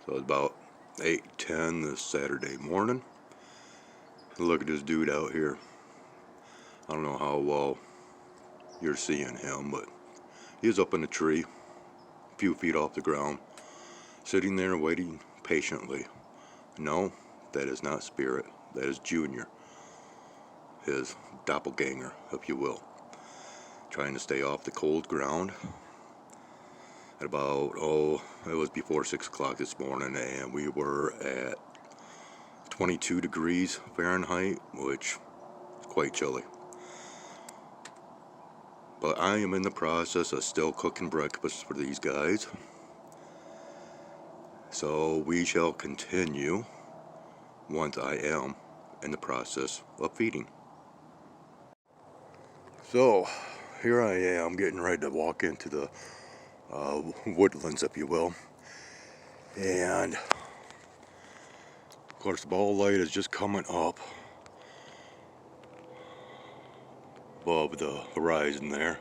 So it's about 8:10 this Saturday morning. Look at this dude out here. I don't know how well you're seeing him, but he's up in a tree, a few feet off the ground, sitting there waiting patiently. No, that is not Spirit. That is Junior, his doppelganger, if you will. Trying to stay off the cold ground. At about, it was before 6 o'clock this morning, and we were at 22 degrees Fahrenheit, which is quite chilly. But I am in the process of still cooking breakfast for these guys. So we shall continue once I am in the process of feeding. So here I am getting ready to walk into the woodlands, if you will. And of course the ball light is just coming up above the horizon there.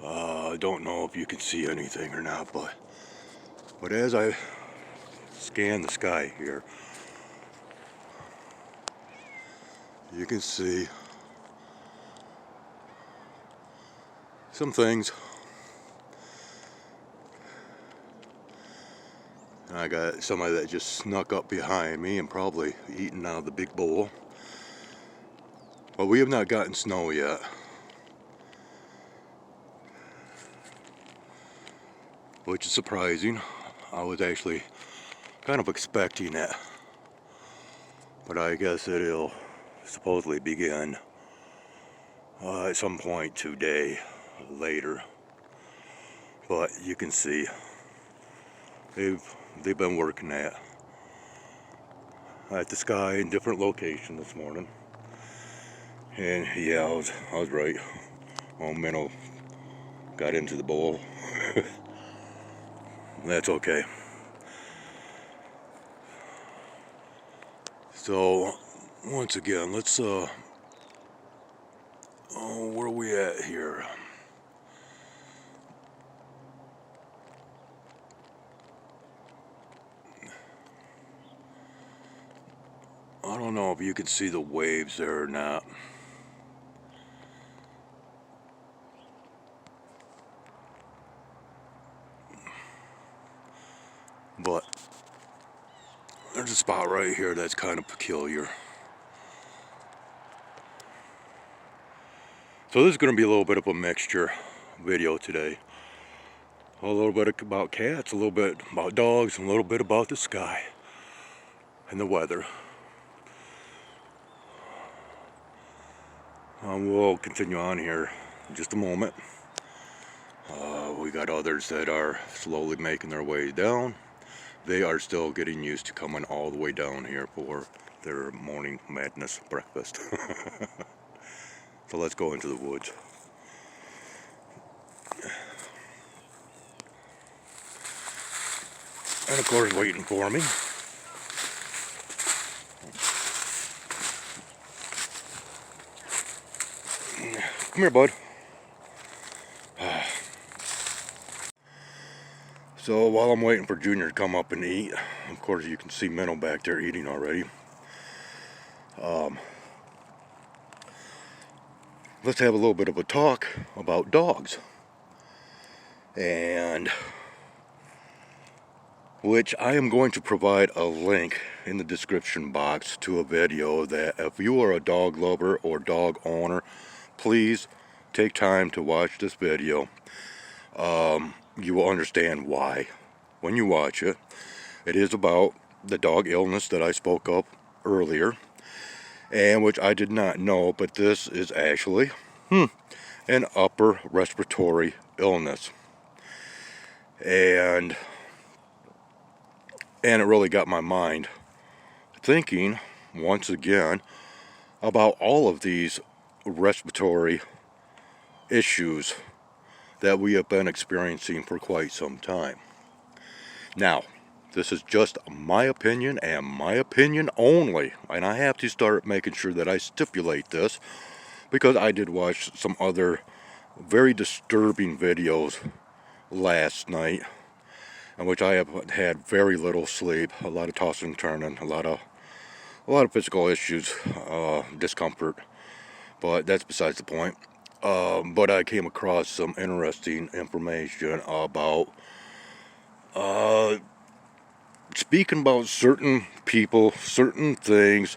I don't know if you can see anything or not, but as I scan the sky here, you can see some things. I got somebody that just snuck up behind me and probably eating out of the big bowl. But we have not gotten snow yet. Which is surprising. I was actually kind of expecting it. But I guess it'll supposedly begin at some point today, later. But you can see they've been working at the sky in different locations this morning. And yeah, I was right. Old minnow got into the bowl. That's okay. So once again, let's where are we at here? I don't know if you can see the waves there or not. But there's a spot right here that's kind of peculiar. So this is going to be a little bit of a mixture video today. A little bit about cats, a little bit about dogs, and a little bit about the sky and the weather. We'll continue on here in just a moment. We got others that are slowly making their way down. They are still getting used to coming all the way down here for their morning madness breakfast. So let's go into the woods. And of course waiting for me. Come here, bud. So while I'm waiting for Junior to come up and eat, of course you can see Minnow back there eating already. Let's have a little bit of a talk about dogs. And which I am going to provide a link in the description box to a video that if you are a dog lover or dog owner, please take time to watch this video. You will understand why when you watch it. It is about the dog illness that I spoke of earlier, and which I did not know, but this is actually an upper respiratory illness. And it really got my mind thinking once again about all of these respiratory issues that we have been experiencing for quite some time. Now, this is just my opinion and my opinion only, and I have to start making sure that I stipulate this because I did watch some other very disturbing videos last night, in which I have had very little sleep, a lot of tossing and turning, a lot of physical issues, discomfort, but that's besides the point. But I came across some interesting information about speaking about certain people, certain things,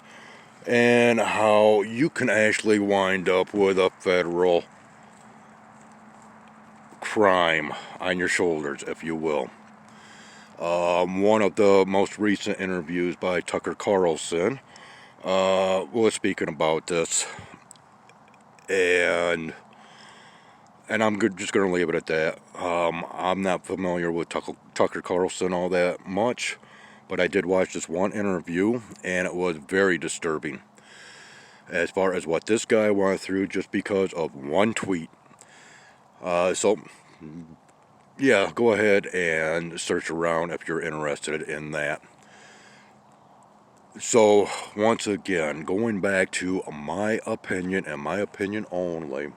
and how you can actually wind up with a federal crime on your shoulders, if you will. One of the most recent interviews by Tucker Carlson was speaking about this, and I'm just going to leave it at that. I'm not familiar with Tucker Carlson all that much, but I did watch this one interview, and it was very disturbing as far as what this guy went through just because of one tweet. So, yeah, go ahead and search around if you're interested in that. So, once again, going back to my opinion and my opinion only,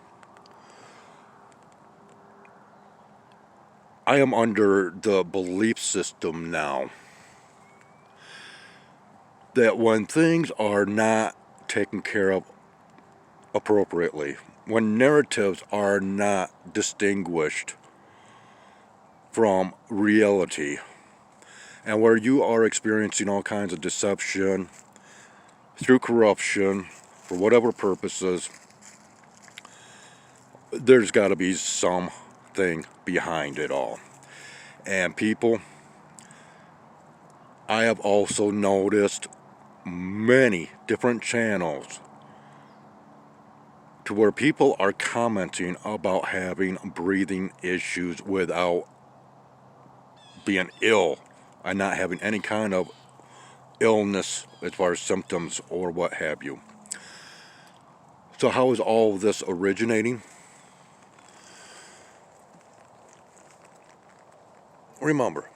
I am under the belief system now that when things are not taken care of appropriately, when narratives are not distinguished from reality, and where you are experiencing all kinds of deception through corruption for whatever purposes, there's got to be something behind it all. And people, I have also noticed many different channels to where people are commenting about having breathing issues without being ill and not having any kind of illness as far as symptoms or what have you. So how is all of this originating? Remember,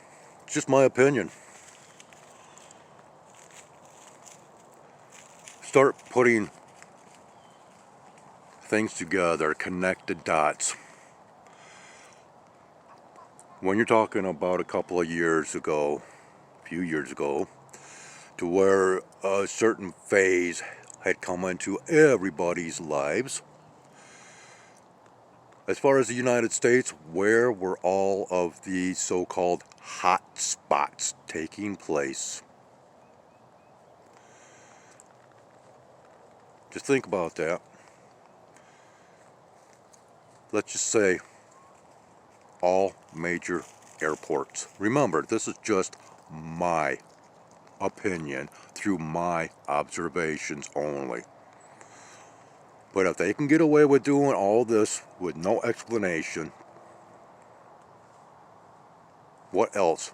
it's just my opinion. Start putting things together, connected dots. When you're talking about a couple of years ago, a few years ago, to where a certain phase had come into everybody's lives, as far as the United States, where were all of the so-called hot spots taking place? Just think about that. Let's just say all major airports. Remember, this is just my opinion through my observations only. But if they can get away with doing all this with no explanation, what else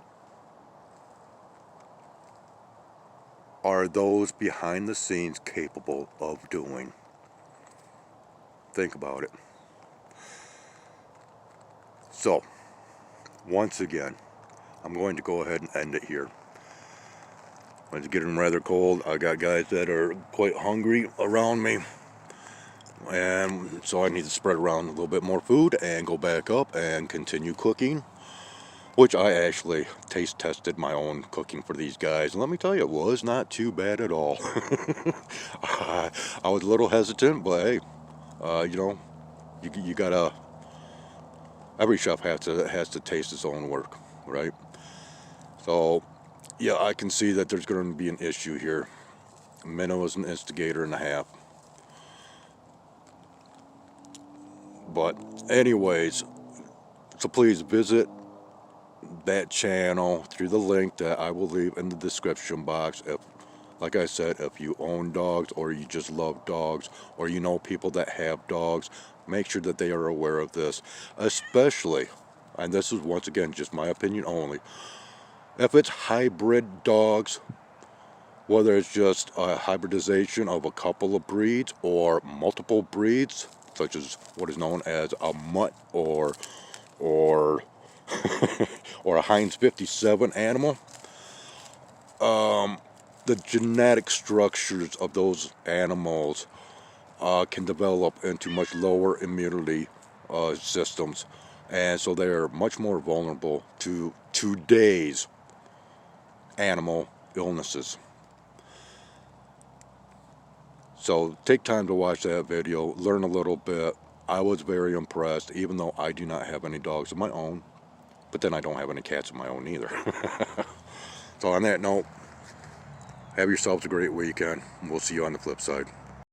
are those behind the scenes capable of doing? Think about it. So, once again, I'm going to go ahead and end it here. It's getting rather cold. I got guys that are quite hungry around me, and so I need to spread around a little bit more food and go back up and continue cooking, which I actually taste tested my own cooking for these guys, and let me tell you, it was not too bad at all. I was a little hesitant, but hey, you gotta, every chef has to taste his own work, right? So yeah, I can see that there's going to be an issue here. Minnow is an instigator and a half. But anyways, so please visit that channel through the link that I will leave in the description box. If, like I said, if you own dogs or you just love dogs or you know people that have dogs, make sure that they are aware of this. Especially, and this is once again just my opinion only, if it's hybrid dogs, whether it's just a hybridization of a couple of breeds or multiple breeds, such as what is known as a mutt or or a Heinz 57 animal, the genetic structures of those animals can develop into much lower immunity systems And so they're much more vulnerable to today's animal illnesses. So take time to watch that video, learn a little bit. I was very impressed, even though I do not have any dogs of my own, but then I don't have any cats of my own either. So on that note, have yourselves a great weekend. We'll see you on the flip side.